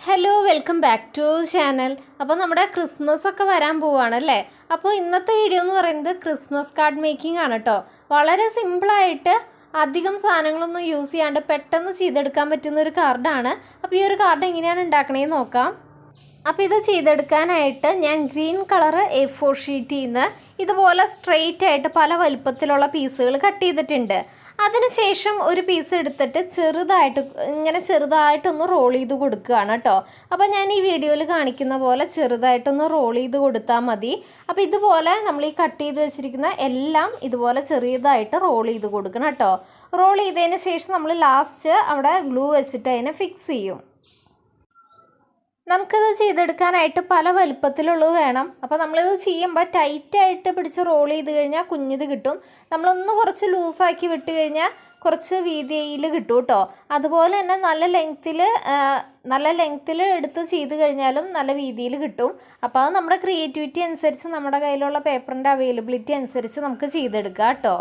Hello welcome back to channel. അപ്പോൾ നമ്മുടെ Christmas ഒക്കെ വരാൻ പോവുകയാണല്ലേ. അപ്പോൾ ഇന്നത്തെ വീഡിയോ എന്ന് പറയുന്നത് ക്രിസ്മസ് കാർഡ് മേക്കിംഗ് ആണ് കേട്ടോ. വളരെ സിമ്പിളായിട്ട് അധികം സാധനങ്ങളൊന്നും യൂസ് ചെയ്യാണ്ട് പെട്ടെന്ന് ചെയ്തെടുക്കാൻ പറ്റുന്ന ഒരു കാർഡാണ്. അപ്പോൾ ഈ ഒരു കാർഡ് എങ്ങനെയാണ് ഉണ്ടാക്കണേന്ന് നോക്കാം. അപ്പോൾ ഇത് ചെയ്തെടുക്കാനായിട്ട് ഞാൻ ഗ്രീൻ കളർ A4 ഷീറ്റിൽ നിന്ന് ഇതുപോലെ സ്ട്രെയിറ്റ് ആയിട്ട് പല വലുപ്പത്തിലുള്ള പീസുകൾ കട്ട് ചെയ്തിട്ടുണ്ട്. അതിനുശേഷം ഒരു പീസ് എടുത്തിട്ട് ചെറുതായിട്ടൊന്ന് റോൾ ചെയ്ത് കൊടുക്കുകയാണ് കേട്ടോ. അപ്പോൾ ഞാൻ ഈ വീഡിയോയിൽ കാണിക്കുന്ന പോലെ ചെറുതായിട്ടൊന്ന് റോൾ ചെയ്ത് കൊടുത്താൽ മതി. അപ്പോൾ ഇതുപോലെ നമ്മൾ ഈ കട്ട് ചെയ്ത് വെച്ചിരിക്കുന്ന എല്ലാം ഇതുപോലെ ചെറിയതായിട്ട് റോൾ ചെയ്ത് കൊടുക്കണം കേട്ടോ. റോൾ ചെയ്തതിന് ശേഷം നമ്മൾ ലാസ്റ്റ് അവിടെ ഗ്ലൂ വെച്ചിട്ട് അതിനെ ഫിക്സ് ചെയ്യും. നമുക്കിത് ചെയ്തെടുക്കാനായിട്ട് പല വലുപ്പത്തിലുള്ളത് വേണം. അപ്പോൾ നമ്മളിത് ചെയ്യുമ്പോൾ ടൈറ്റായിട്ട് പിടിച്ച് റോൾ ചെയ്ത് കഴിഞ്ഞാൽ കുഞ്ഞിത് കിട്ടും. നമ്മളൊന്ന് കുറച്ച് ലൂസാക്കി വിട്ട് കഴിഞ്ഞാൽ കുറച്ച് വീതിയിൽ കിട്ടും കേട്ടോ. അതുപോലെ തന്നെ നല്ല ലെങ്ത്തിൽ എടുത്ത് ചെയ്ത് കഴിഞ്ഞാലും നല്ല വീതിയിൽ കിട്ടും. അപ്പോൾ അത് നമ്മുടെ ക്രിയേറ്റിവിറ്റി അനുസരിച്ച് നമ്മുടെ കയ്യിലുള്ള പേപ്പറിൻ്റെ അവൈലബിലിറ്റി അനുസരിച്ച് നമുക്ക് ചെയ്തെടുക്കാം കേട്ടോ.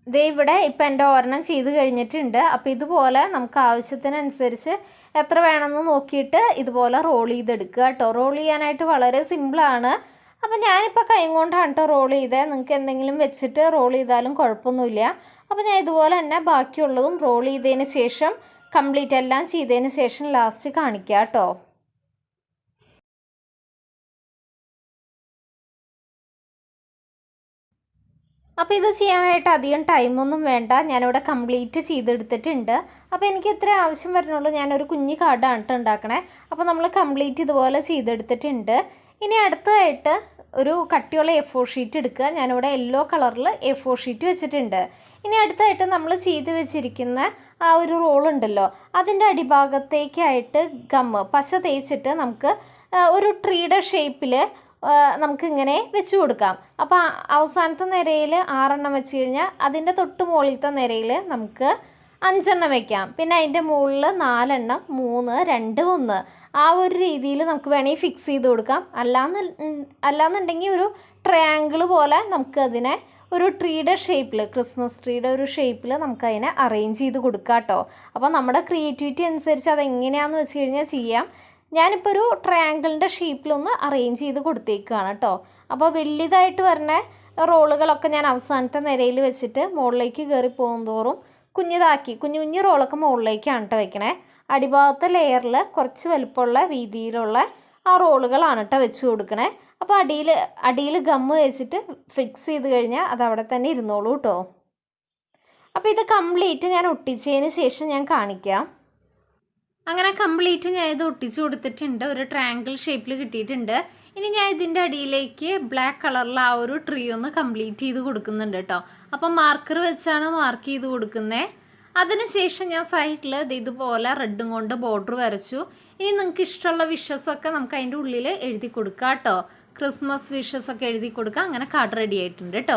ദേ ഇവിടെ ഇപ്പം എൻ്റെ ഒരെണ്ണം ചെയ്ത് കഴിഞ്ഞിട്ടുണ്ട്. അപ്പോൾ ഇതുപോലെ നമുക്ക് ആവശ്യത്തിനനുസരിച്ച് എത്ര വേണമെന്ന് നോക്കിയിട്ട് ഇതുപോലെ റോൾ ചെയ്തെടുക്കുക കേട്ടോ. റോൾ ചെയ്യാനായിട്ട് വളരെ സിമ്പിളാണ്. അപ്പോൾ ഞാനിപ്പോൾ കൈ കൊണ്ടാണ് കേട്ടോ റോൾ ചെയ്തത്. നിങ്ങൾക്ക് എന്തെങ്കിലും വെച്ചിട്ട് റോൾ ചെയ്താലും കുഴപ്പമൊന്നുമില്ല. അപ്പോൾ ഞാൻ ഇതുപോലെ തന്നെ ബാക്കിയുള്ളതും റോൾ ചെയ്തതിന് ശേഷം കംപ്ലീറ്റ് എല്ലാം ചെയ്തതിന് ശേഷം ലാസ്റ്റ് കാണിക്കുക കേട്ടോ. അപ്പോൾ ഇത് ചെയ്യാനായിട്ട് അധികം ടൈമൊന്നും വേണ്ട. ഞാനിവിടെ കംപ്ലീറ്റ് ചെയ്തെടുത്തിട്ടുണ്ട്. അപ്പോൾ എനിക്ക് ഇത്ര ആവശ്യം വരുന്നുള്ളൂ. ഞാനൊരു കുഞ്ഞി കാർഡാണ് കേട്ടോ ഉണ്ടാക്കണേ. അപ്പോൾ നമ്മൾ കംപ്ലീറ്റ് ഇതുപോലെ ചെയ്തെടുത്തിട്ടുണ്ട്. ഇനി അടുത്തതായിട്ട് ഒരു കട്ടിയുള്ള A4 ഷീറ്റ് എടുക്കുക. ഞാനിവിടെ യെല്ലോ കളറിൽ A4 ഷീറ്റ് വെച്ചിട്ടുണ്ട്. ഇനി അടുത്തായിട്ട് നമ്മൾ ചെയ്ത് വെച്ചിരിക്കുന്ന ആ ഒരു റോളുണ്ടല്ലോ, അതിൻ്റെ അടിഭാഗത്തേക്കായിട്ട് പശ തേച്ചിട്ട് നമുക്ക് ഒരു ട്രീയുടെ ഷേപ്പിൽ നമുക്കിങ്ങനെ വെച്ച് കൊടുക്കാം. അപ്പോൾ അവസാനത്തെ നിരയിൽ 6 എണ്ണം വെച്ച് കഴിഞ്ഞാൽ അതിൻ്റെ തൊട്ട് മുകളിലത്തെ നിരയിൽ നമുക്ക് 5 എണ്ണം വയ്ക്കാം. പിന്നെ അതിൻ്റെ മുകളിൽ 4 എണ്ണം 3 2 1 ആ ഒരു രീതിയിൽ നമുക്ക് വേണമെങ്കിൽ ഫിക്സ് ചെയ്ത് കൊടുക്കാം. അല്ലാന്നുണ്ടെങ്കിൽ ഒരു ട്രയാങ്കിൾ പോലെ നമുക്കതിനെ ഒരു ട്രീയുടെ ഷേപ്പിൽ, ക്രിസ്മസ് ട്രീയുടെ ഒരു ഷേപ്പിൽ നമുക്കതിനെ അറേഞ്ച് ചെയ്ത് കൊടുക്കാം കേട്ടോ. അപ്പോൾ നമ്മുടെ ക്രിയേറ്റിവിറ്റി അനുസരിച്ച് അതെങ്ങനെയാണെന്ന് വെച്ച് കഴിഞ്ഞാൽ ചെയ്യാം. ഞാനിപ്പോൾ ഒരു ട്രയാങ്കിളിൻ്റെ ഷേപ്പിലൊന്ന് അറേഞ്ച് ചെയ്ത് കൊടുത്തേക്കാണ് കേട്ടോ. അപ്പോൾ വലിയതായിട്ട് വരുന്ന റോളുകളൊക്കെ ഞാൻ അവസാനത്തെ നിരയിൽ വെച്ചിട്ട് മുകളിലേക്ക് കയറി പോകുന്തോറും കുഞ്ഞു റോളൊക്കെ മുകളിലേക്കാണ് കേട്ടോ വെക്കണേ. അടിഭാഗത്തെ ലെയറിൽ കുറച്ച് വലുപ്പമുള്ള വീതിയിലുള്ള ആ റോളുകളാണ് കേട്ടോ വെച്ച് കൊടുക്കണേ. അപ്പോൾ അടിയിൽ ഗമ്മ് വെച്ചിട്ട് ഫിക്സ് ചെയ്ത് കഴിഞ്ഞാൽ അതവിടെ തന്നെ ഇരുന്നോളൂ കേട്ടോ. അപ്പോൾ ഇത് കംപ്ലീറ്റ് ഞാൻ ഒട്ടിച്ചതിന് ശേഷം ഞാൻ കാണിക്കാം. അങ്ങനെ കംപ്ലീറ്റ് ഞാൻ ഇത് ഒട്ടിച്ച് കൊടുത്തിട്ടുണ്ട്. ഒരു ട്രയാങ്കിൾ ഷേപ്പിൽ കിട്ടിയിട്ടുണ്ട്. ഇനി ഞാൻ ഇതിൻ്റെ അടിയിലേക്ക് ബ്ലാക്ക് കളറിൽ ആ ഒരു ട്രീ ഒന്ന് കംപ്ലീറ്റ് ചെയ്ത് കൊടുക്കുന്നുണ്ട് കേട്ടോ. അപ്പം മാർക്കർ വെച്ചാണ് മാർക്ക് ചെയ്ത് കൊടുക്കുന്നത്. അതിനുശേഷം ഞാൻ സൈഡിൽ ഇതുപോലെ റെഡും കൊണ്ട് ബോർഡർ വരച്ചു. ഇനി നിങ്ങൾക്ക് ഇഷ്ടമുള്ള വിഷസൊക്കെ നമുക്ക് അതിൻ്റെ ഉള്ളിൽ എഴുതി കൊടുക്കാം കേട്ടോ. ക്രിസ്മസ് വിഷസൊക്കെ എഴുതി കൊടുക്കാം. അങ്ങനെ കാർഡ് റെഡി ആയിട്ടുണ്ട് കേട്ടോ.